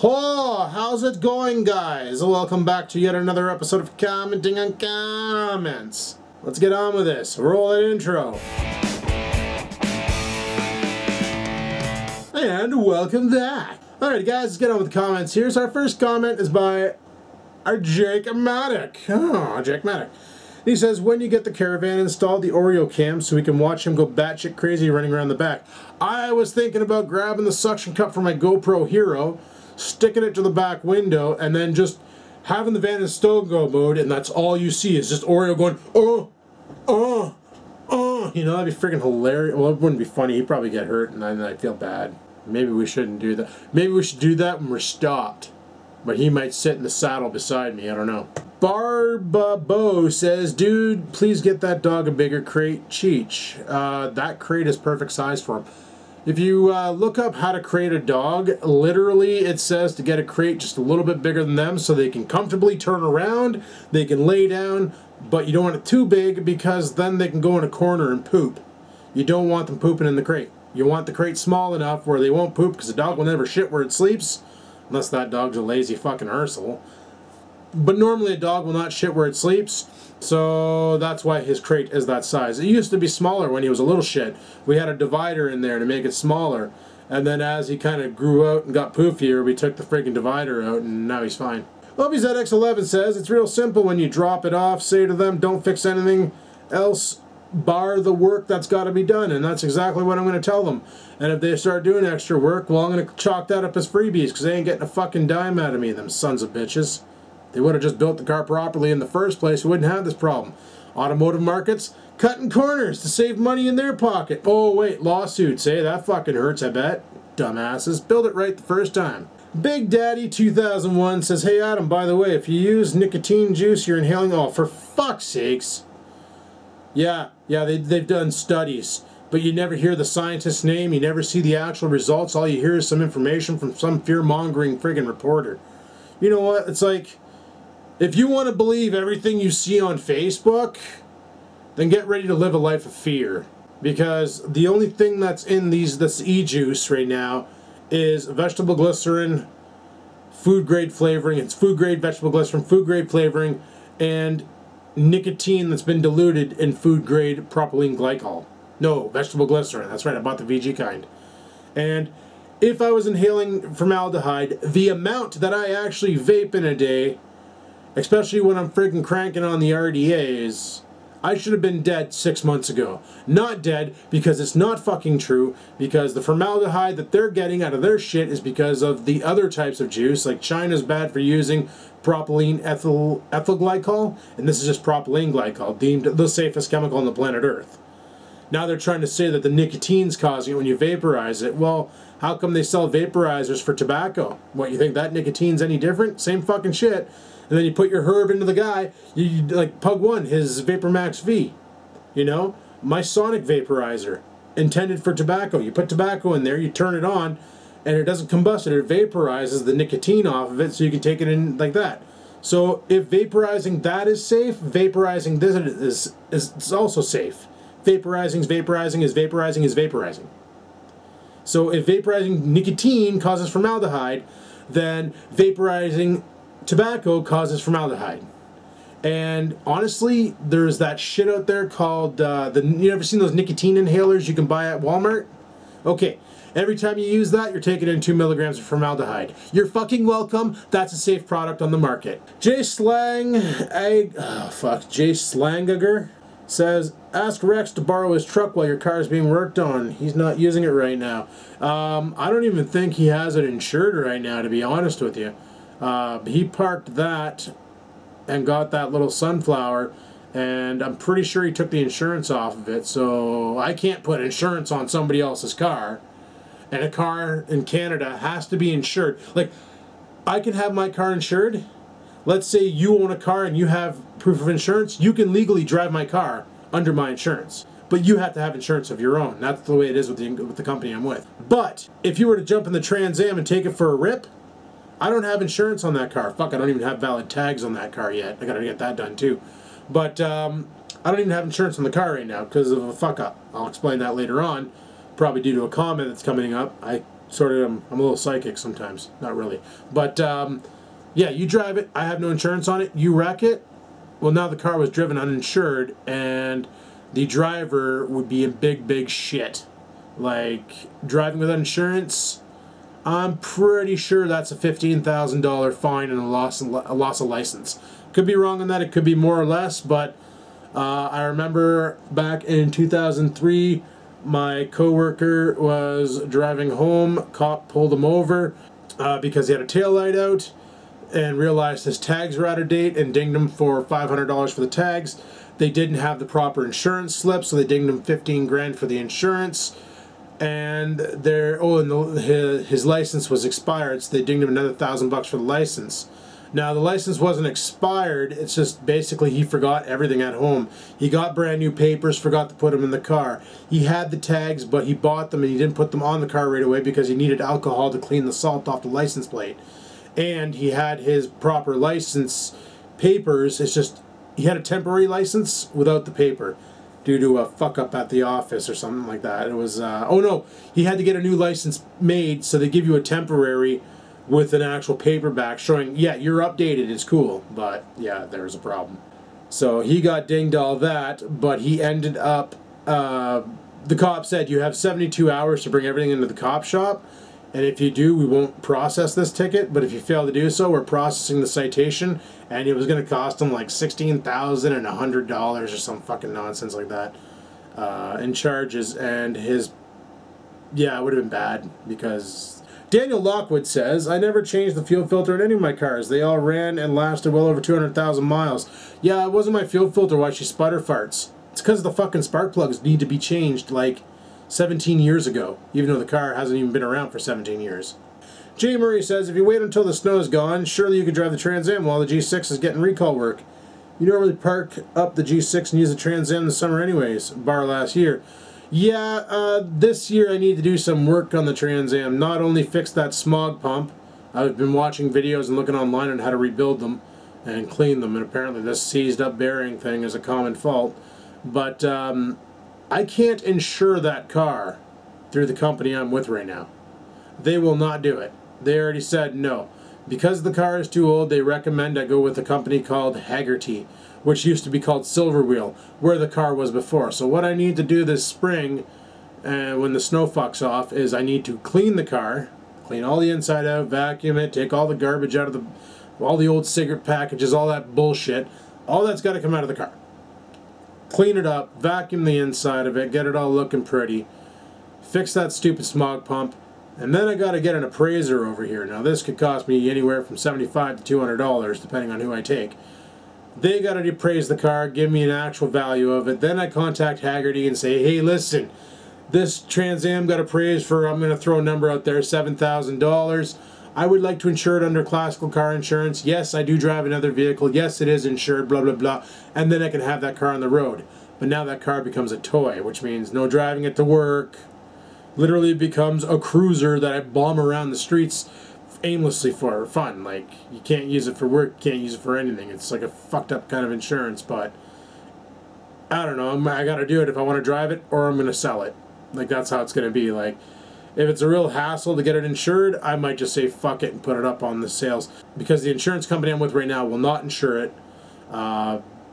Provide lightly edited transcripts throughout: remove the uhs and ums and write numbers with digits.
Oh, how's it going, guys? Welcome back to yet another episode of Commenting on Comments. Let's get on with this. Roll that intro. And welcome back. Alright guys, let's get on with the comments. Here's our first comment is by our Jake Maddock. Oh, Jake Maddock. He says, when you get the caravan installed, the Oreo cam, so we can watch him go batshit crazy running around the back. I was thinking about grabbing the suction cup from my GoPro Hero, sticking it to the back window, and then just having the van in stow-go mode, and that's all you see is just Oreo going, you know, that'd be freaking hilarious. Well, it wouldn't be funny. He'd probably get hurt, and then I'd feel bad. Maybe we shouldn't do that. Maybe we should do that when we're stopped. But he might sit in the saddle beside me. I don't know. Barba says, dude, please get that dog a bigger crate. Cheech. That crate is perfect size for him. If you look up how to crate a dog, literally it says to get a crate just a little bit bigger than them so they can comfortably turn around, they can lay down, but you don't want it too big because then they can go in a corner and poop. You don't want them pooping in the crate. You want the crate small enough where they won't poop because the dog will never shit where it sleeps, unless that dog's a lazy fucking arsehole. But normally a dog will not shit where it sleeps, so that's why his crate is that size. It used to be smaller when he was a little shit. We had a divider in there to make it smaller, and then as he kind of grew out and got poofier, we took the freaking divider out, and now he's fine. OBZX11 says, it's real simple when you drop it off. Say to them, don't fix anything else bar the work that's got to be done, and that's exactly what I'm going to tell them. And if they start doing extra work, well, I'm going to chalk that up as freebies because they ain't getting a fucking dime out of me, them sons of bitches. They would have just built the car properly in the first place, we wouldn't have this problem. Automotive markets cutting corners to save money in their pocket. Oh wait, lawsuits, eh? That fucking hurts, I bet. Dumbasses. Build it right the first time. Big Daddy 2001 says, hey Adam, by the way, if you use nicotine juice, you're inhaling, oh, for fuck's sakes. Yeah, they've done studies, but you never hear the scientist's name, you never see the actual results, all you hear is some information from some fear-mongering friggin' reporter. You know what, it's like, if you want to believe everything you see on Facebook, then get ready to live a life of fear. Because the only thing that's in this e-juice right now is vegetable glycerin, food-grade flavoring, it's food-grade vegetable glycerin, food-grade flavoring, and nicotine that's been diluted in food-grade propylene glycol. No, vegetable glycerin. That's right, I bought the VG kind. And if I was inhaling formaldehyde, the amount that I actually vape in a day, especially when I'm freaking cranking on the RDAs, I should have been dead 6 months ago. Not dead because it's not fucking true, because the formaldehyde that they're getting out of their shit is because of the other types of juice, like China's bad for using propylene ethyl glycol, and this is just propylene glycol, deemed the safest chemical on the planet Earth. Now they're trying to say that the nicotine's causing it when you vaporize it. Well, how come they sell vaporizers for tobacco? What, you think that nicotine's any different? Same fucking shit. And then you put your herb into the guy, you like Pug 1, his Vapor Max V. You know? My Sonic vaporizer, intended for tobacco. You put tobacco in there, you turn it on, and it doesn't combust it vaporizes the nicotine off of it so you can take it in like that. So if vaporizing that is safe, vaporizing this is also safe. Vaporizing is vaporizing is vaporizing is vaporizing. So if vaporizing nicotine causes formaldehyde, then vaporizing tobacco causes formaldehyde. And honestly, there's that shit out there called, you ever seen those nicotine inhalers you can buy at Walmart? Okay, every time you use that, you're taking in 2 milligrams of formaldehyde. You're fucking welcome. That's a safe product on the market. Jay Slangager says, ask Rex to borrow his truck while your car is being worked on. He's not using it right now. I don't even think he has it insured right now, to be honest with you. He parked that and got that little sunflower, and I'm pretty sure he took the insurance off of it, so I can't put insurance on somebody else's car. And a car in Canada has to be insured. Like, I can have my car insured. Let's say you own a car and you have proof of insurance. You can legally drive my car under my insurance. But you have to have insurance of your own. That's the way it is with the company I'm with. But if you were to jump in the Trans Am and take it for a rip, I don't have insurance on that car. Fuck, I don't even have valid tags on that car yet. I gotta get that done too. But I don't even have insurance on the car right now because of a fuck up. I'll explain that later on. Probably due to a comment that's coming up. I Sort of, I'm a little psychic sometimes. Not really. But, yeah, you drive it. I have no insurance on it. You wreck it. Well, now the car was driven uninsured, and the driver would be in big, big shit. Like, driving without insurance, I'm pretty sure that's a $15,000 fine and a loss of license. Could be wrong on that. It could be more or less, but I remember back in 2003, my coworker was driving home. Cop pulled him over because he had a taillight out and realized his tags were out of date and dinged him for $500 for the tags. They didn't have the proper insurance slip, so they dinged him 15 grand for the insurance. And his license was expired, so they dinged him another $1,000 for the license. Now the license wasn't expired, it's just basically he forgot everything at home. He got brand new papers, forgot to put them in the car. He had the tags, but he bought them and he didn't put them on the car right away because he needed alcohol to clean the salt off the license plate. And he had his proper license papers, it's just he had a temporary license without the paper due to a fuck up at the office or something like that. It was, oh no, he had to get a new license made, so they give you a temporary with an actual paperback showing, yeah, you're updated, it's cool, but yeah, there was a problem. So he got dinged all that, but he ended up, the cop said, you have 72 hours to bring everything into the cop shop, and if you do, we won't process this ticket, but if you fail to do so, we're processing the citation, and it was going to cost him like $16,100 or some fucking nonsense like that in charges, and his, yeah, it would have been bad, because Daniel Lockwood says, I never changed the fuel filter in any of my cars. They all ran and lasted well over 200,000 miles. Yeah, it wasn't my fuel filter why she sputter farts. It's because the fucking spark plugs need to be changed like 17 years ago, even though the car hasn't even been around for 17 years. Jay Murray says, if you wait until the snow is gone, surely you could drive the Trans Am while the G6 is getting recall work. You normally park up the G6 and use the Trans Am in the summer anyways, bar last year. Yeah, this year I need to do some work on the Trans Am. Not only fix that smog pump, I've been watching videos and looking online on how to rebuild them and clean them, and apparently this seized up bearing thing is a common fault. But I can't insure that car through the company I'm with right now. They will not do it. They already said no. Because the car is too old, they recommend I go with a company called Haggerty, which used to be called Silverwheel, where the car was before. So what I need to do this spring, when the snow fucks off, is I need to clean the car, clean all the inside out, vacuum it, take all the garbage out of all the old cigarette packages, all that bullshit. All that's got to come out of the car. Clean it up, vacuum the inside of it, get it all looking pretty, fix that stupid smog pump, and then I got to get an appraiser over here. Now this could cost me anywhere from $75 to $200 depending on who I take. They got to appraise the car, give me an actual value of it. Then I contact Haggerty and say, hey, listen, this Trans Am got appraised for, I'm going to throw a number out there, $7,000. I would like to insure it under classical car insurance. Yes, I do drive another vehicle. Yes, it is insured, blah, blah, blah. And then I can have that car on the road. But now that car becomes a toy, which means no driving it to work. Literally becomes a cruiser that I bomb around the streets aimlessly for fun. Like, you can't use it for work, you can't use it for anything. It's like a fucked up kind of insurance, but I don't know. I gotta do it if I want to drive it or I'm gonna sell it. Like, that's how it's gonna be. Like, if it's a real hassle to get it insured, I might just say fuck it and put it up on the sales, because the insurance company I'm with right now will not insure it,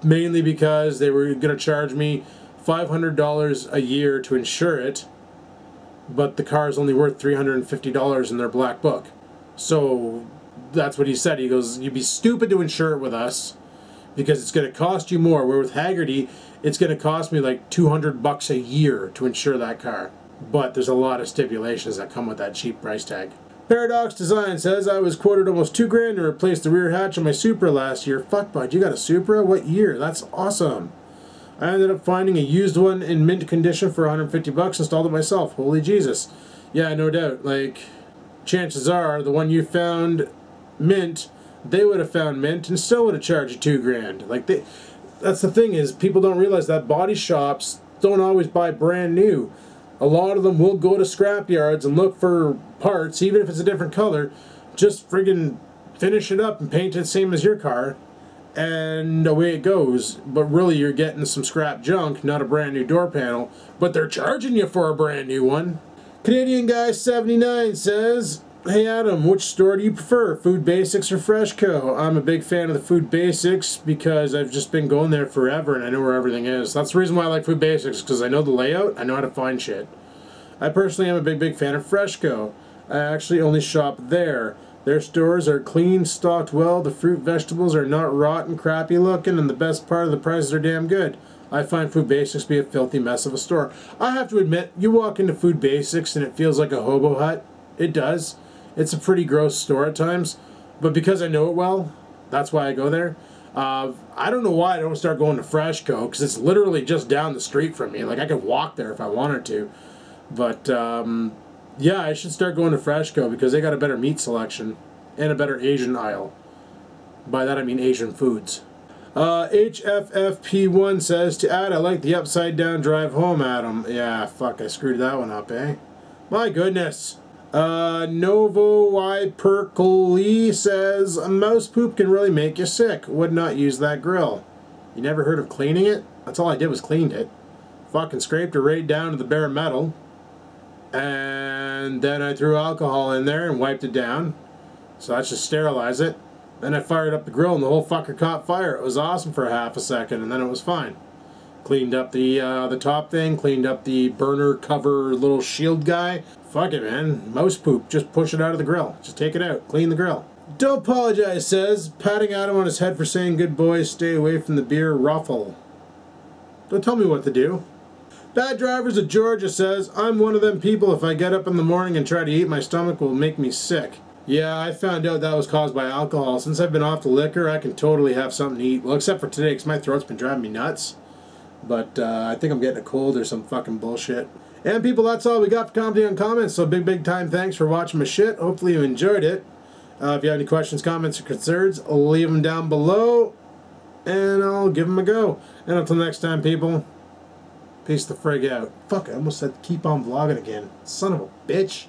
mainly because they were gonna charge me $500 a year to insure it, but the car is only worth $350 in their black book. So that's what he said. He goes, you'd be stupid to insure it with us because it's going to cost you more. Where with Haggerty, it's going to cost me like $200 a year to insure that car. But there's a lot of stipulations that come with that cheap price tag. Paradox Design says, I was quoted almost $2,000 to replace the rear hatch on my Supra last year. Fuck, bud, you got a Supra? What year? That's awesome. I ended up finding a used one in mint condition for $150, installed it myself. Holy Jesus. Yeah, no doubt. Like, chances are the one you found mint, they would have found mint and still would have charged you $2,000. Like, that's the thing, is people don't realize that body shops don't always buy brand new. A lot of them will go to scrap yards and look for parts, even if it's a different color, just friggin' finish it up and paint it same as your car, and away it goes. But really, you're getting some scrap junk, not a brand new door panel, but they're charging you for a brand new one. Canadian Guy 79 says, hey Adam, which store do you prefer, Food Basics or FreshCo? I'm a big fan of the Food Basics because I've just been going there forever and I know where everything is. That's the reason why I like Food Basics, because I know the layout, I know how to find shit. I personally am a big fan of FreshCo. I actually only shop there. Their stores are clean, stocked well, the fruit, vegetables are not rotten, crappy looking, and the best part of the prices are damn good. I find Food Basics to be a filthy mess of a store. I have to admit, you walk into Food Basics and it feels like a hobo hut. It does. It's a pretty gross store at times, but because I know it well, that's why I go there. I don't know why I don't start going to FreshCo, because it's literally just down the street from me. Like, I could walk there if I wanted to. But, yeah, I should start going to FreshCo because they got a better meat selection and a better Asian aisle. By that I mean Asian foods. HFFP1 says, to add, I like the upside down drive home, Adam. Yeah, fuck, I screwed that one up, eh? My goodness. Novo Y Perkle says, mouse poop can really make you sick. Would not use that grill. You never heard of cleaning it? That's all I did was cleaned it. Fucking scraped it right down to the bare metal. And then I threw alcohol in there and wiped it down. So that's just sterilize it. Then I fired up the grill and the whole fucker caught fire. It was awesome for half a second and then it was fine. Cleaned up the top thing, cleaned up the burner cover little shield guy. Fuck it, man. Mouse poop. Just push it out of the grill. Just take it out. Clean the grill. Don't apologize says, patting Adam on his head for saying good boys, stay away from the beer ruffle. Don't tell me what to do. Bad Drivers of Georgia says, I'm one of them people, if I get up in the morning and try to eat, my stomach will make me sick. Yeah, I found out that was caused by alcohol. Since I've been off the liquor, I can totally have something to eat. Well, except for today, because my throat's been driving me nuts. But I think I'm getting a cold or some fucking bullshit. And people, that's all we got for commenting on comments. So big time thanks for watching my shit. Hopefully you enjoyed it. If you have any questions, comments, or concerns, leave them down below. And I'll give them a go. And until next time, people, peace the frig out. Fuck, I almost said keep on vlogging again. Son of a bitch.